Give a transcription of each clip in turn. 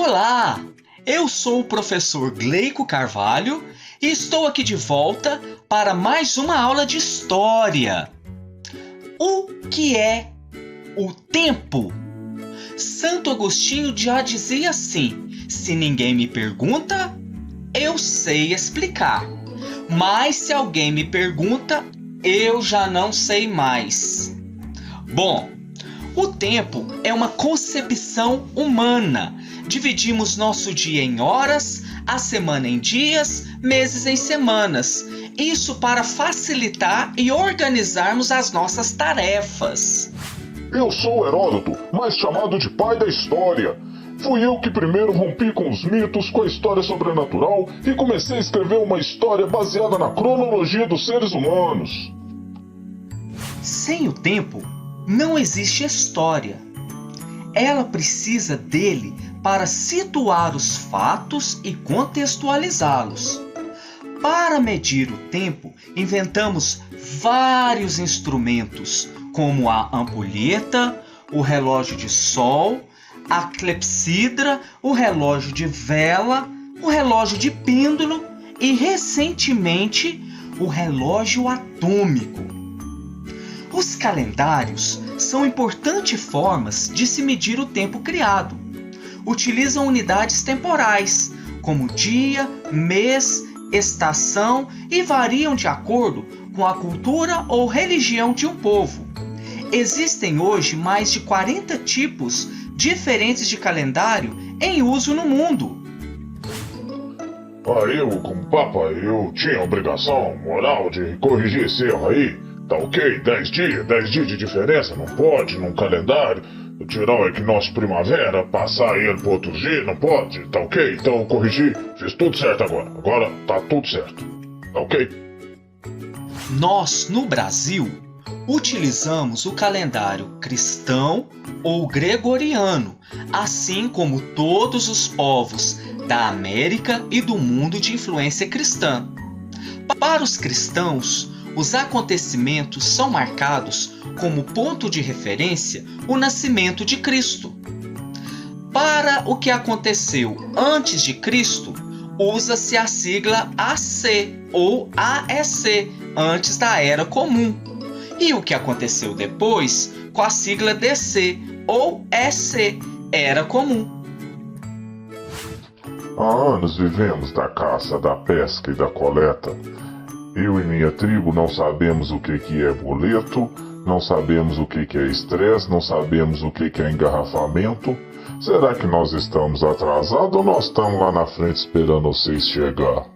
Olá, eu sou o professor Gleico Carvalho e estou aqui de volta para mais uma aula de história. O que é o tempo? Santo Agostinho já dizia assim: se ninguém me pergunta, eu sei explicar. Mas se alguém me pergunta, eu já não sei mais. Bom, o tempo é uma concepção humana. Dividimos nosso dia em horas, a semana em dias, meses em semanas. Isso para facilitar e organizarmos as nossas tarefas. Eu sou Heródoto, mais chamado de pai da história. Fui eu que primeiro rompi com os mitos, com a história sobrenatural e comecei a escrever uma história baseada na cronologia dos seres humanos. Sem o tempo, não existe história. Ela precisa dele para situar os fatos e contextualizá-los. Para medir o tempo, inventamos vários instrumentos, como a ampulheta, o relógio de sol, a clepsidra, o relógio de vela, o relógio de pêndulo e, recentemente, o relógio atômico. Os calendários são importantes formas de se medir o tempo criado. Utilizam unidades temporais, como dia, mês, estação e variam de acordo com a cultura ou religião de um povo. Existem hoje mais de 40 tipos diferentes de calendário em uso no mundo. Eu, como Papa, eu tinha a obrigação moral de corrigir esse erro aí. Tá ok? 10 dias de diferença, não pode num calendário. Tirar o equinócio primavera, passar ele pro outro dia, não pode, tá ok? Então eu corrigi, fiz tudo certo agora. Agora tá tudo certo, tá ok? Nós, no Brasil, utilizamos o calendário cristão ou gregoriano, assim como todos os povos da América e do mundo de influência cristã. Para os cristãos, os acontecimentos são marcados como ponto de referência o nascimento de Cristo. Para o que aconteceu antes de Cristo, usa-se a sigla AC ou AEC, antes da Era Comum. E o que aconteceu depois, com a sigla DC ou EC, Era Comum. Há anos vivemos da caça, da pesca e da coleta. Eu e minha tribo não sabemos o que é boleto, não sabemos o que é estresse, não sabemos o que é engarrafamento. Será que nós estamos atrasados ou nós estamos lá na frente esperando vocês chegar?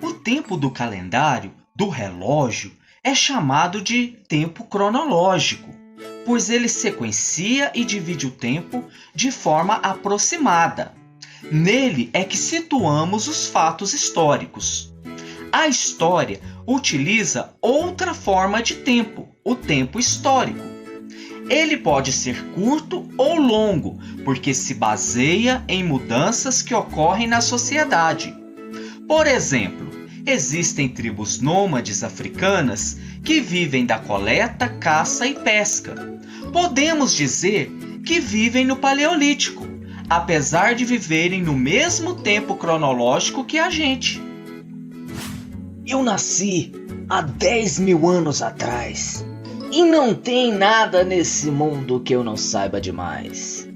O tempo do calendário, do relógio, é chamado de tempo cronológico, pois ele sequencia e divide o tempo de forma aproximada. Nele é que situamos os fatos históricos. A história utiliza outra forma de tempo, o tempo histórico. Ele pode ser curto ou longo, porque se baseia em mudanças que ocorrem na sociedade. Por exemplo, existem tribos nômades africanas que vivem da coleta, caça e pesca. Podemos dizer que vivem no Paleolítico, apesar de viverem no mesmo tempo cronológico que a gente. Eu nasci há 10.000 anos atrás e não tem nada nesse mundo que eu não saiba demais.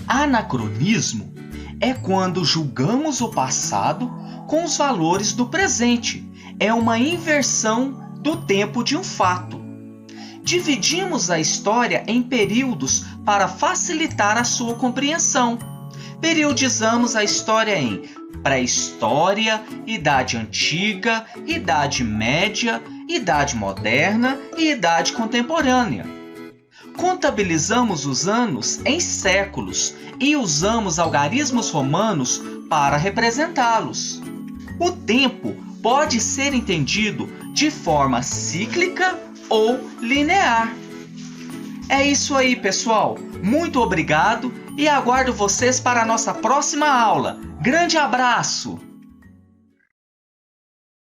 Anacronismo é quando julgamos o passado com os valores do presente. É uma inversão do tempo de um fato. Dividimos a história em períodos para facilitar a sua compreensão. Periodizamos a história em pré-história, idade antiga, idade média, idade moderna e idade contemporânea. Contabilizamos os anos em séculos e usamos algarismos romanos para representá-los. O tempo pode ser entendido de forma cíclica ou linear. É isso aí, pessoal. Muito obrigado e aguardo vocês para a nossa próxima aula. Grande abraço!